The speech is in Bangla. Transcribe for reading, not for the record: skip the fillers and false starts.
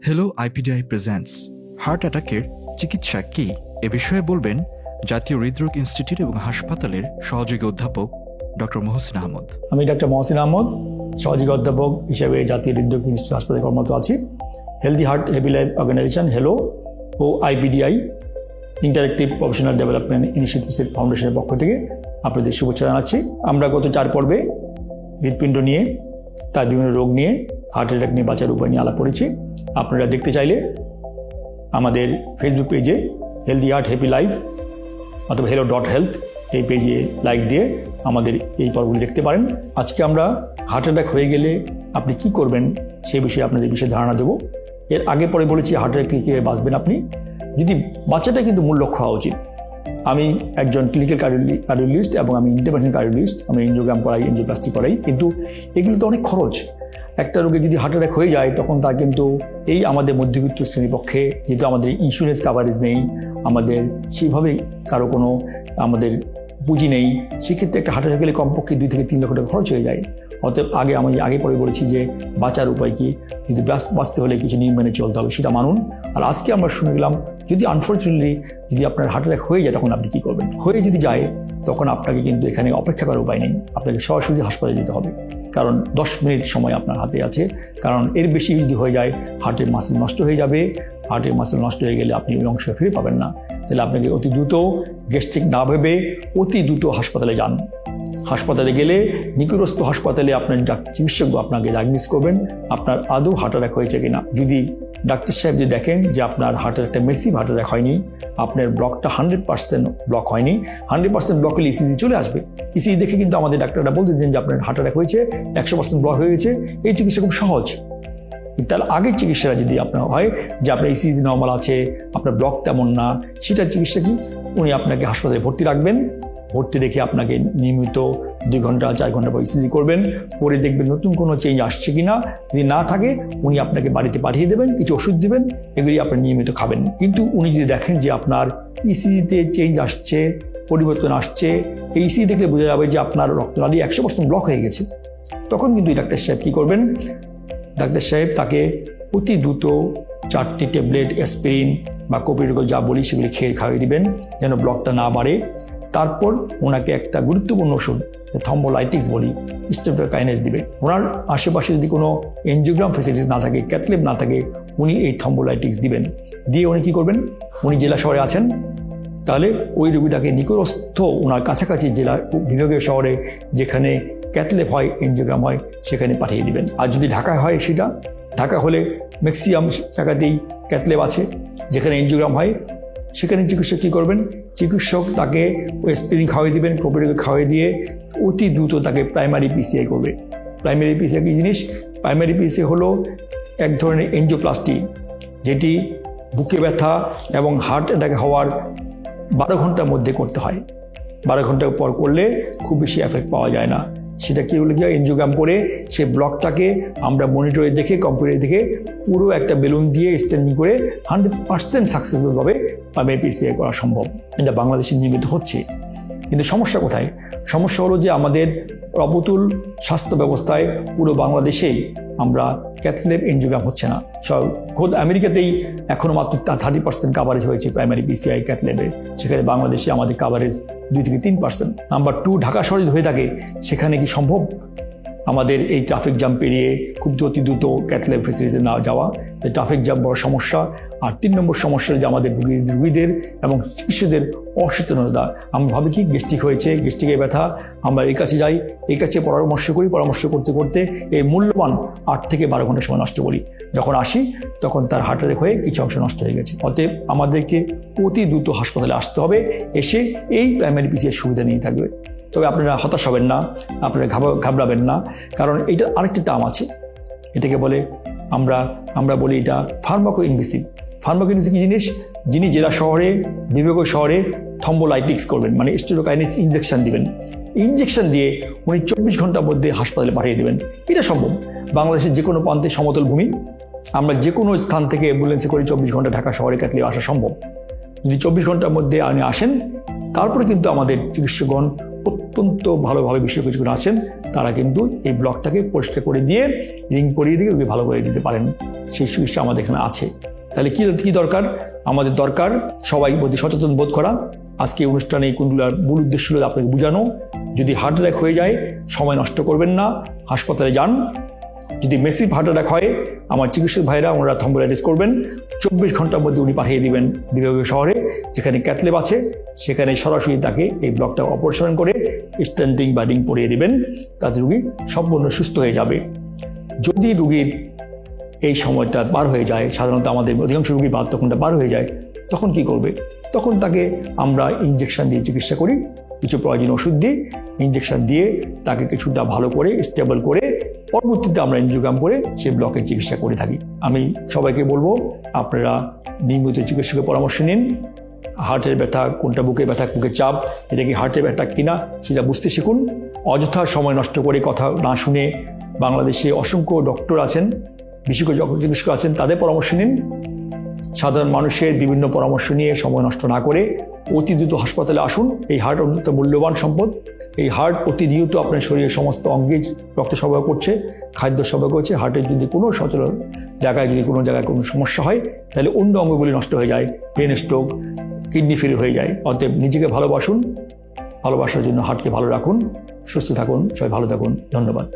হ্যালো আইপিডিআই প্রেজেন্টস হার্ট অ্যাটাকের চিকিৎসা কি এ বিষয়ে বলবেন জাতীয় হৃদরোগ ইনস্টিটিউট এবং হাসপাতালের সহযোগী অধ্যাপক ডক্টর মহসিন আহমদ। আমি ডক্টর মহসিন আহমদ, সহযোগী অধ্যাপক হিসেবে জাতীয় হৃদরোগ ইনস্টিটিউট হাসপাতালে কর্মরত আছি। Healthy heart happy life organisation hello ও IPDI interactive professional development initiative ফাউন্ডেশনের পক্ষ থেকে আপনাদের শুভেচ্ছা জানাচ্ছি। আমরা গত 4 পর্বে হৃৎপিণ্ড নিয়ে, তার বিভিন্ন রোগ নিয়ে, হার্ট অ্যাটাক নিয়ে বাঁচার উপায় নিয়ে আলাপ করেছি। আপনারা দেখতে চাইলে আমাদের ফেসবুক পেজে হেলদি হার্ট হ্যাপি লাইফ অথবা hello.health এই পেজে লাইক দিয়ে আমাদের এই পর্বগুলি দেখতে পারেন। আজকে আমরা হার্ট অ্যাটাক হয়ে গেলে আপনি কি করবেন সেই বিষয়ে আপনাদের বিষয়ে ধারণা দেবো। এর আগে পরে বলেছি হার্ট অ্যাটাক থেকে কীভাবে বাঁচবেন আপনি, যদি বাচ্চাটা কিন্তু মূল লক্ষ্য হওয়া উচিত। আমি একজন ক্লিনিক্যাল কার্ডিওলজিস্ট এবং আমি ইন্টারভেনশন কার্ডিওলজিস্ট, আমি এনজিওগ্রাম করাই, এনজিওপ্লাস্টি করাই, কিন্তু এগুলো তো অনেক খরচ। একটা রোগে যদি হার্ট অ্যাটাক হয়ে যায় তখন তার কিন্তু এই আমাদের মধ্যবিত্ত শ্রেণীর পক্ষে, যেহেতু আমাদের ইন্স্যুরেন্স কাভারেজ নেই, আমাদের সেইভাবে কারো কোনো আমাদের পুঁজি নেই, সেক্ষেত্রে একটা হার্ট অ্যাটাক গেলে কমপক্ষে 2 থেকে 3 লক্ষ টাকা খরচ হয়ে যায়। অতএব আমি আগে পরে বলেছি যে বাঁচার উপায় কি, কিন্তু বাঁচতে হলে কিছু নিয়ম মেনে চলতে হবে, সেটা মানুন। আর আজকে আমরা শুনে গেলাম যদি আনফর্চুনেটলি যদি আপনার হার্ট অ্যাটাক হয়ে যায় তখন আপনি কী করবেন। হয়ে যদি যায় তখন আপনাকে কিন্তু এখানে অপেক্ষা করার উপায় নেই, আপনাকে সরাসরি হাসপাতালে যেতে হবে, কারণ 10 মিনিট সময় আপনার হাতে আছে। কারণ এর বেশি যদি হয়ে যায় হার্টের মাসল নষ্ট হয়ে যাবে, হার্টের মাসল নষ্ট হয়ে গেলে আপনি ওই অংশ ফিরে পাবেন না। তাহলে আপনাকে অতি দ্রুত গ্যাস্ট্রিক না ভেবে অতি দ্রুত হাসপাতালে যান। হাসপাতালে গেলে নিকটস্থ হাসপাতালে আপনার চিকিৎসক আপনাকে ডায়াগনোস করবেন আপনার আদৌ হার্ট অ্যাটাক হয়েছে কিনা। যদি ডাক্তার সাহেব যদি দেখেন যে আপনার হার্ট অ্যাটাকটা মেসিভ হার্ট অ্যাটাক হয়নি, আপনার ব্লকটা 100% ব্লক হয়নি, 100% ব্লক হলে ইসিজি চলে আসবে। ইসিজি দেখে কিন্তু আমাদের ডাক্তাররা বলতে দেন যে আপনার হার্ট অ্যাটাক হয়েছে, 100% ব্লক হয়ে গেছে। এই চিকিৎসা খুব সহজ। তার আগের চিকিৎসাটা যদি আপনার হয় যে আপনার ইসিজি নর্মাল আছে, আপনার ব্লক তেমন না, সেটার চিকিৎসা কি, উনি আপনাকে হাসপাতালে ভর্তি রাখবেন। ভর্তি রেখে আপনাকে নিয়মিত 2 ঘন্টা 4 ঘন্টা পর ইসিজি করবেন, করে দেখবেন নতুন কোনো চেঞ্জ আসছে কিনা। যদি না থাকে উনি আপনাকে বাড়িতে পাঠিয়ে দেবেন, কিছু ওষুধ দেবেন, এগুলি আপনি নিয়মিত খাবেন। কিন্তু উনি যদি দেখেন যে আপনার ইসিজিতে চেঞ্জ আসছে, পরিবর্তন আসছে, এই ইসিজি দেখলে বোঝা যাবে যে আপনার রক্তনালী 100% ব্লক হয়ে গেছে, তখন কিন্তু ডাক্তার সাহেব কী করবেন, ডাক্তার সাহেব তাকে অতি দ্রুত 4টি ট্যাবলেট অ্যাসপিরিন বা কোপিডোকল যা বলি সেগুলি খাইয়ে দিবেন যেন ব্লকটা না বাড়ে। তারপর ওনাকে একটা গুরুত্বপূর্ণ ওষুধ থ্রম্বোলাইটিক্স বলি, স্ট্রেপ্টোকাইনেস দিবে। ওনার আশেপাশে যদি কোনো এনজিওগ্রাম ফেসিলিটিস না থাকে, ক্যাথল্যাব না থাকে, উনি এই থ্রম্বোলাইটিক্স দিবেন। দিয়ে উনি কী করবেন, উনি জেলা শহরে আছেন, তাহলে ওই রোগীটাকে নিকটস্থ ওনার কাছাকাছি জেলা বিভাগীয় শহরে যেখানে ক্যাথল্যাব হয়, এনজিওগ্রাম হয়, সেখানে পাঠিয়ে দিবেন। আর যদি ঢাকায় হয়, সেটা ঢাকা হলে ম্যাক্সিমাম জায়গাতেই ক্যাথল্যাব আছে, যেখানে এনজিওগ্রাম হয়, সেখানে চিকিৎসক কী করবেন, চিকিৎসক তাকে অ্যাসপিরিন খাওয়াই দিবেন, কোপিডোকল খাওয়াই দিয়ে অতি দ্রুত তাকে প্রাইমারি পিসিআই করবে। প্রাইমারি পিসিআই কী জিনিস? প্রাইমারি পিসিআই হলো এক ধরনের এনজিওপ্লাস্টি, যেটি বুকে ব্যথা এবং হার্ট অ্যাটাক হওয়ার 12 ঘন্টার মধ্যে করতে হয়। 12 ঘন্টা পর করলে খুব বেশি এফেক্ট পাওয়া যায় না। সেটা কী হলো, গিয়ে এনজিওগ্রাম করে সেই ব্লকটাকে আমরা মনিটরে দেখে, কম্পিউটারে দেখে পুরো একটা বেলুন দিয়ে স্ট্যান্ডিং করে 100% সাকসেসফুলভাবে প্রাইমারি পিসিআই করা সম্ভব। এটা বাংলাদেশে নিয়মিত হচ্ছে। কিন্তু সমস্যা কোথায়? সমস্যা হলো যে আমাদের অবতুল স্বাস্থ্য ব্যবস্থায় পুরো বাংলাদেশেই আমরা ক্যাথল্যাব এনজিওগ্রাম হচ্ছে না। খোদ আমেরিকাতেই এখনও মাত্র 30% কাভারেজ হয়েছে প্রাইমারি পিসিআই ক্যাথল্যাবে, সেখানে বাংলাদেশে আমাদের কাভারেজ 2 থেকে 3%। নাম্বার 2, ঢাকা শহরে হয়ে থাকে, সেখানে কি সম্ভব আমাদের এই ট্রাফিক জ্যাম পেরিয়ে খুব অতি দ্রুত ক্যাথল্যাব ফেসিলিটিতে না যাওয়া? ট্রাফিক জ্যাম বড় সমস্যা। আর 3 নম্বর সমস্যা যে আমাদের রোগীদের এবং চিকিৎসকদের অসচেতনতা। আমরা ভাবি কি গ্যাস্ট্রিক হয়েছে, গ্যাস্ট্রিকের ব্যথা, আমরা এই কাছে যাই, এই কাছে পরামর্শ করি, পরামর্শ করতে করতে এই মূল্যবান 8 থেকে 12 ঘন্টা সময় নষ্ট করি। যখন আসি তখন তার হার্ট অ্যাটাক হয়ে কিছু অংশ নষ্ট হয়ে গেছে। অতএব আমাদেরকে অতি দ্রুত হাসপাতালে আসতে হবে, এসে এই প্রাইমারি পিসিআই সুবিধা নিয়ে থাকবে। তবে আপনারা হতাশ হবেন না, আপনারা ঘাবড়াবেন না, কারণ এইটার আরেকটি টার্ম আছে, এটাকে বলে আমরা বলি এটা ফার্মাকো ইনভেসিভ। ফার্মাকো ইনভেসিভ কী জিনিস? যিনি জেলা শহরে, বিভাগীয় শহরে থ্রম্বোলাইটিক্স করবেন, মানে স্টেরোকাইনেস ইনজেকশন দিবেন, ইনজেকশন দিয়ে উনি 24 ঘন্টার মধ্যে হাসপাতালে পাঠিয়ে দেবেন। এটা সম্ভব। বাংলাদেশের যে কোনো প্রান্তে সমতল ভূমি, আমরা যে কোনো স্থান থেকে অ্যাম্বুলেন্সে করে 24 ঘন্টা ঢাকা শহরে ক্যাথল্যাবে আসা সম্ভব। যদি 24 ঘন্টার মধ্যে আপনি আসেন, তারপরে কিন্তু আমাদের চিকিৎসকগণ অত্যন্ত ভালোভাবে বিশেষজ্ঞ কিছুক্ষণ আছেন, তারা কিন্তু এই ব্লকটাকে পরিষ্কার করে দিয়ে রিং পরিয়ে দিয়ে ওকে ভালো করে দিতে পারেন। সেই চিকিৎসা আমাদের এখানে আছে। তাহলে কি দরকার? আমাদের দরকার সবাই প্রতি সচেতন বোধ করা। আজকে অনুষ্ঠানে এই কোনগুলোর মূল উদ্দেশ্য হলো আপনাকে বোঝানো, যদি হার্ট অ্যাটাক হয়ে যায় সময় নষ্ট করবেন না, হাসপাতালে যান। যদি মেসিভ হার্ট অ্যাটাক হয়, আমার চিকিৎসক ভাইরা ওনারা থ্রম্বোলাইটিস করবেন, 24 ঘন্টার মধ্যে উনি পাঠিয়ে দিবেন বিভাগীয় শহরে, যেখানে ক্যাথল্যাব আছে, সেখানে সরাসরি তাকে এই ব্লকটা অপারেশন করে স্ট্যান্ডিং বা রিং পরিয়ে দিবেন, তাতে রুগী সম্পূর্ণ সুস্থ হয়ে যাবে। যদি রুগীর এই সময়টা পার হয়ে যায়, সাধারণত আমাদের অধিকাংশ রুগী 72 ঘন্টা পার হয়ে যায়, তখন কি করবে? তখন তাকে আমরা ইনজেকশন দিয়ে চিকিৎসা করি, কিছু প্রয়োজনীয় ওষুধ দিই, ইনজেকশন দিয়ে তাকে কিছুটা ভালো করে স্টেবল করে পরবর্তীতে আমরা এনজিওগ্রাম করে সেই ব্লকের চিকিৎসা করে থাকি। আমি সবাইকে বলবো, আপনারা নিয়মিত চিকিৎসকের পরামর্শ নিন। হার্টের ব্যথা কোনটা, বুকে ব্যথা, বুকে চাপ, এটা কি হার্টের ব্যথা কিনা সেটা বুঝতে শিখুন। অযথা সময় নষ্ট করে কথা না শুনে বাংলাদেশে অসংখ্য ডক্টর আছেন, বিশেষজ্ঞ চিকিৎসক আছেন, তাদের পরামর্শ নিন। সাধারণ মানুষের বিভিন্ন পরামর্শ নিয়ে সময় নষ্ট না করে অতি দ্রুত হাসপাতালে আসুন। এই হার্ট অত্যন্ত মূল্যবান সম্পদ। এই হার্ট প্রতিনিয়ত আপনার শরীরের সমস্ত অঙ্গে রক্ত সরবরাহ করছে, খাদ্য সরবরাহ করছে। হার্টের যদি কোনো সচলন জায়গায় যদি কোনো জায়গায় কোনো সমস্যা হয়, তাহলে অন্য অঙ্গগুলি নষ্ট হয়ে যায়, ব্রেন স্ট্রোক, কিডনি ফেল হয়ে যায়। অতএব নিজেকে ভালোবাসুন, ভালোবাসার জন্য হার্টকে ভালো রাখুন, সুস্থ থাকুন, সবাই ভালো থাকুন। ধন্যবাদ।